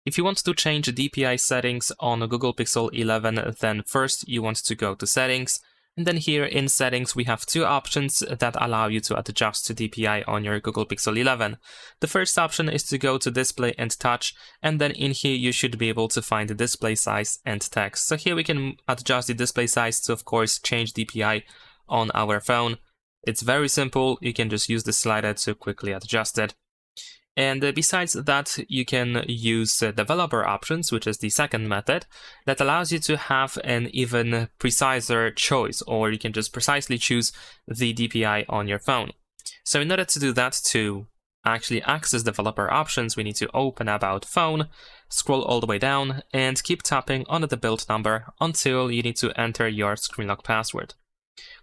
If you want to change DPI settings on Google Pixel 11, then first you want to go to Settings, and then here in Settings we have two options that allow you to adjust DPI on your Google Pixel 11. The first option is to go to Display and Touch, and then in here you should be able to find the display size and text. So here we can adjust the display size to, of course, change DPI on our phone. It's very simple, you can just use the slider to quickly adjust it. And besides that, you can use developer options, which is the second method, that allows you to have an even preciser choice, or you can just precisely choose the DPI on your phone. So in order to do that, to actually access developer options, we need to open About Phone, scroll all the way down, and keep tapping on the build number until you need to enter your screen lock password.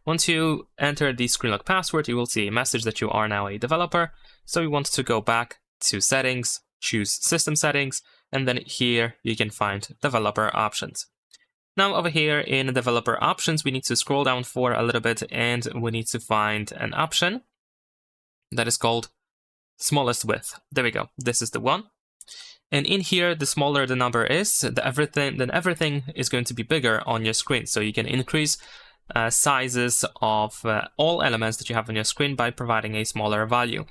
Once you enter the screen lock password, you will see a message that you are now a developer. So we want to go back to Settings, choose System Settings, and then here you can find Developer Options. Now over here in Developer Options, we need to scroll down for a little bit, and we need to find an option that is called Smallest Width. There we go. This is the one. And in here, the smaller the number is, then everything is going to be bigger on your screen. So you can increase sizes of all elements that you have on your screen by providing a smaller value.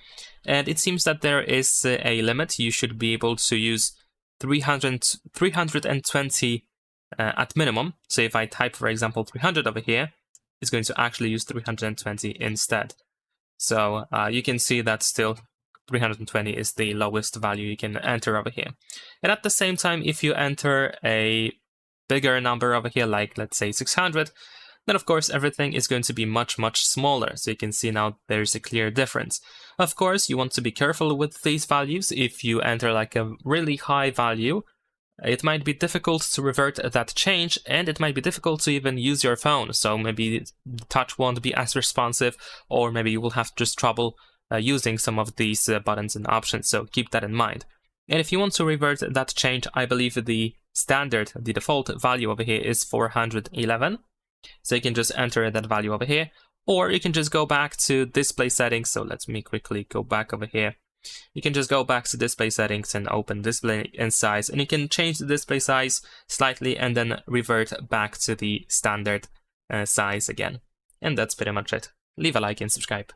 And it seems that there is a limit. You should be able to use 320 at minimum. So if I type, for example, 300 over here, it's going to actually use 320 instead. So you can see that still 320 is the lowest value you can enter over here. And at the same time, if you enter a bigger number over here, like let's say 600, then of course everything is going to be much smaller. So you can see now there's a clear difference. Of course, you want to be careful with these values. If you enter like a really high value, it might be difficult to revert that change, and it might be difficult to even use your phone. So maybe the touch won't be as responsive, or maybe you will have just trouble using some of these buttons and options. So keep that in mind. And if you want to revert that change, I believe the default value over here is 411. So you can just enter that value over here, or you can just go back to display settings. So let me quickly go back over here. You can just go back to display settings and open display and size, and you can change the display size slightly and then revert back to the standard size again. And that's pretty much it. Leave a like and subscribe.